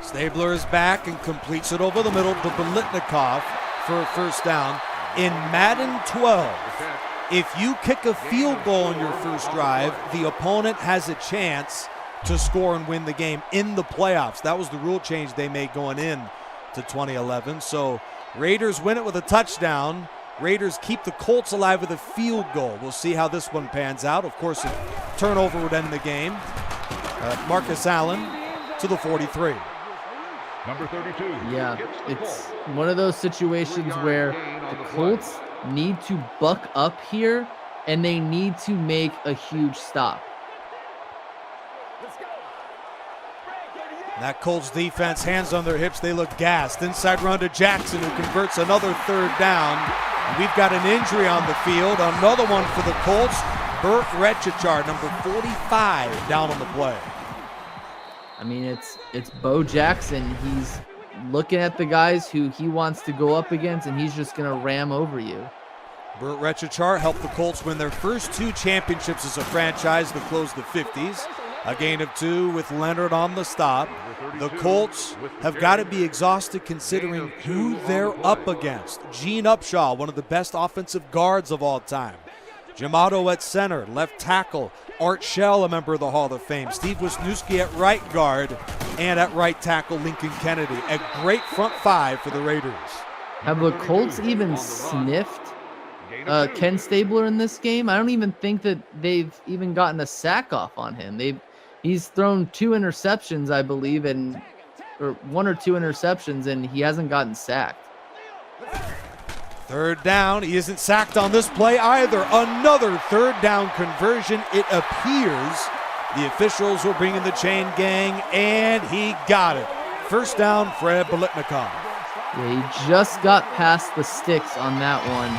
Stabler is back and completes it over the middle to Biletnikoff for a first down. In Madden 12, if you kick a field goal on your first drive, the opponent has a chance to score and win the game in the playoffs. That was the rule change they made going in to 2011. So Raiders win it with a touchdown. Raiders keep the Colts alive with a field goal. We'll see how this one pans out. Of course, a turnover would end the game. Marcus Allen to the 43. Number 32. Yeah, it's one of those situations where the Colts need to buck up here, and they need to make a huge stop. That Colts defense, hands on their hips, they look gassed. Inside run to Jackson, who converts another third down. And we've got an injury on the field. Another one for the Colts. Burt Rechichar, number 45, down on the play. I mean, it's Bo Jackson. He's looking at the guys who he wants to go up against, and he's just going to ram over you. Burt Rechichar helped the Colts win their first 2 championships as a franchise to close the 50s. A gain of 2 with Leonard on the stop. The Colts have got to be exhausted considering who they're up against. Gene Upshaw, one of the best offensive guards of all time. Jim Otto at center, left tackle. Art Shell, a member of the Hall of Fame. Steve Wisniewski at right guard, and at right tackle, Lincoln Kennedy. A great front 5 for the Raiders. Have the Colts even sniffed Ken Stabler in this game? I don't even think that they've even gotten a sack off on him. He's thrown 2 interceptions, I believe, or 1 or 2 interceptions, and he hasn't gotten sacked. Third down. He isn't sacked on this play either. Another third down conversion. It appears the officials will bring in the chain gang, and he got it. First down, Fred Biletnikoff. Yeah, he just got past the sticks on that one.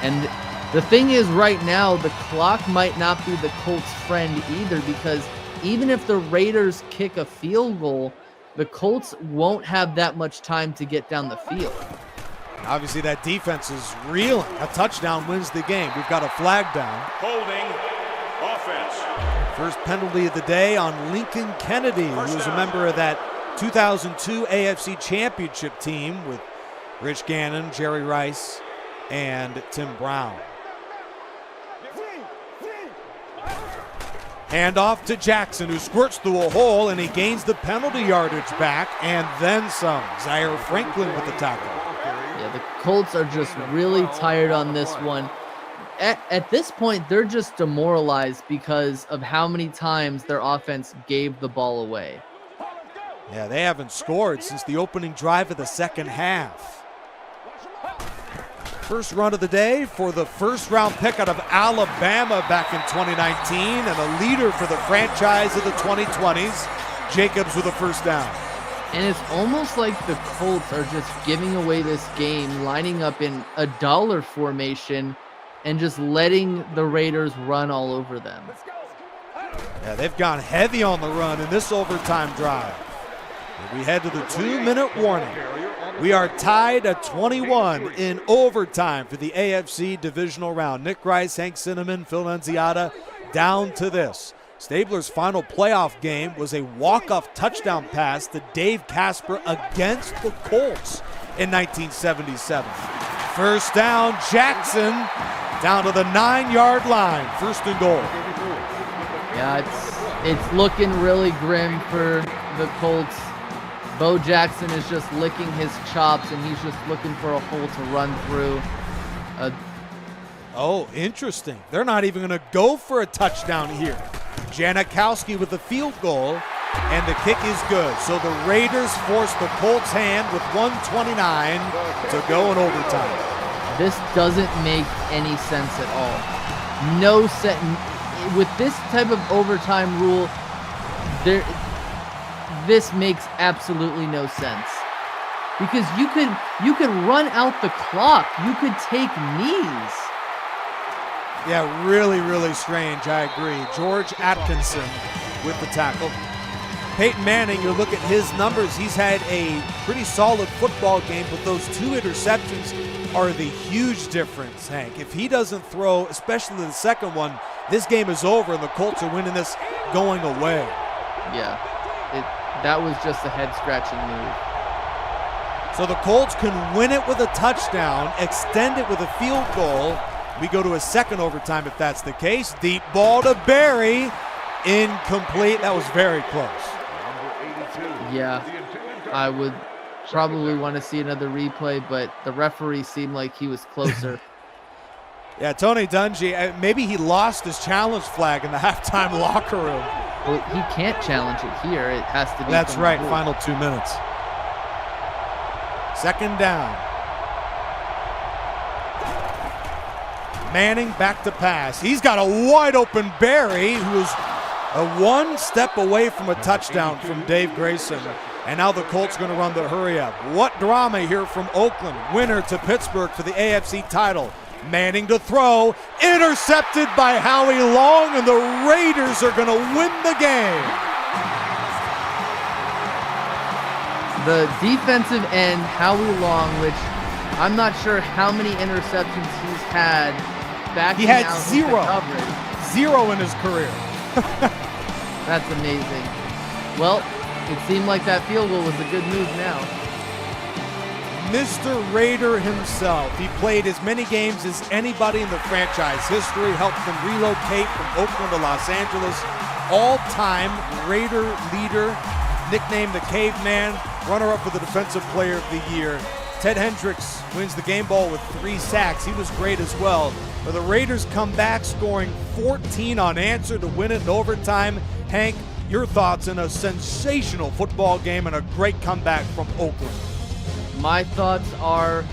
And the thing is, right now, the clock might not be the Colts' friend either, because even if the Raiders kick a field goal, the Colts won't have that much time to get down the field. Obviously, that defense is reeling. A touchdown wins the game. We've got a flag down. Holding offense. First penalty of the day on Lincoln Kennedy, who was a member of that 2002 AFC Championship team with Rich Gannon, Jerry Rice, and Tim Brown. Handoff to Jackson, who squirts through a hole, and he gains the penalty yardage back, and then some. Zaire Franklin with the tackle. Yeah, the Colts are just really tired on this one. At this point, they're just demoralized because of how many times their offense gave the ball away. Yeah, they haven't scored since the opening drive of the second half. First run of the day for the first-round pick out of Alabama back in 2019, and a leader for the franchise of the 2020s, Jacobs with a first down. And it's almost like the Colts are just giving away this game, lining up in a dollar formation and just letting the Raiders run all over them. Yeah, they've gone heavy on the run in this overtime drive. We head to the 2-minute warning. We are tied at 21 in overtime for the AFC Divisional round. Nick Rice, Hank Cinnamon, Phil Nunziata down to this. Stabler's final playoff game was a walk-off touchdown pass to Dave Casper against the Colts in 1977. First down, Jackson down to the 9-yard line. First and goal. Yeah, it's looking really grim for the Colts. Bo Jackson is just licking his chops, and he's just looking for a hole to run through. Oh, interesting. They're not even going to go for a touchdown here. Janikowski with the field goal, and the kick is good. So the Raiders force the Colts' hand with 1:29 to go in overtime. This doesn't make any sense at all. No set with this type of overtime rule. This makes absolutely no sense, because you could run out the clock. You could take knees. Yeah, really, really strange. I agree. George Atkinson with the tackle. Peyton Manning, you look at his numbers, he's had a pretty solid football game, but those 2 interceptions are the huge difference, Hank. If he doesn't throw, especially the second one, this game is over and the Colts are winning this going away. Yeah, that was just a head-scratching move. So the Colts can win it with a touchdown, extend it with a field goal. We go to a second overtime if that's the case. Deep ball to Barry. Incomplete. That was very close. Yeah, I would probably want to see another replay, but the referee seemed like he was closer. Yeah, Tony Dungy, maybe he lost his challenge flag in the halftime locker room. Well, he can't challenge it here. It has to be. That's right, final 2 minutes. Second down. Manning back to pass. He's got a wide open Barry, who's one step away from a touchdown from Dave Grayson. And now the Colts going to run the hurry up. What drama here from Oakland. Winner to Pittsburgh for the AFC title. Manning to throw. Intercepted by Howie Long, and the Raiders are going to win the game. The defensive end, Howie Long, which I'm not sure how many interceptions he's had. He had out zero. Zero in his career. That's amazing. Well, it seemed like that field goal was a good move now. Mr. Raider himself. He played as many games as anybody in the franchise history, helped them relocate from Oakland to Los Angeles. All-time Raider leader, nicknamed the Caveman, runner-up for the Defensive Player of the Year. Ted Hendricks wins the game ball with 3 sacks. He was great as well. But the Raiders come back, scoring 14 unanswered to win it in overtime. Hank, your thoughts on a sensational football game and a great comeback from Oakland? My thoughts are,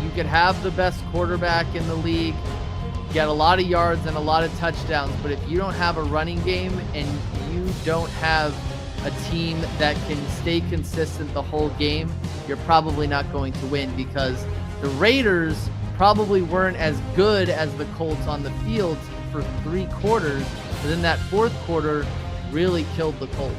you could have the best quarterback in the league, get a lot of yards and a lot of touchdowns, but if you don't have a running game and you don't have a team that can stay consistent the whole game, you're probably not going to win, because the Raiders probably weren't as good as the Colts on the field for 3 quarters, but then that 4th quarter really killed the Colts.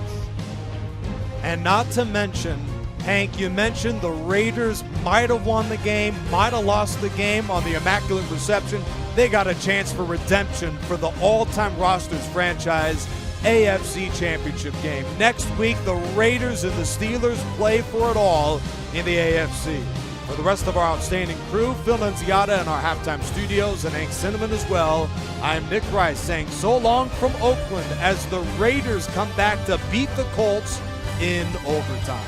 And not to mention, Hank, you mentioned the Raiders might have won the game, might have lost the game on the Immaculate Reception. They got a chance for redemption for the all-time rosters franchise AFC Championship game. Next week, the Raiders and the Steelers play for it all in the AFC. For the rest of our outstanding crew, Phil Nunziata in our halftime studios, and Hank Cinnamon as well, I'm Nick Rice saying so long from Oakland as the Raiders come back to beat the Colts in overtime.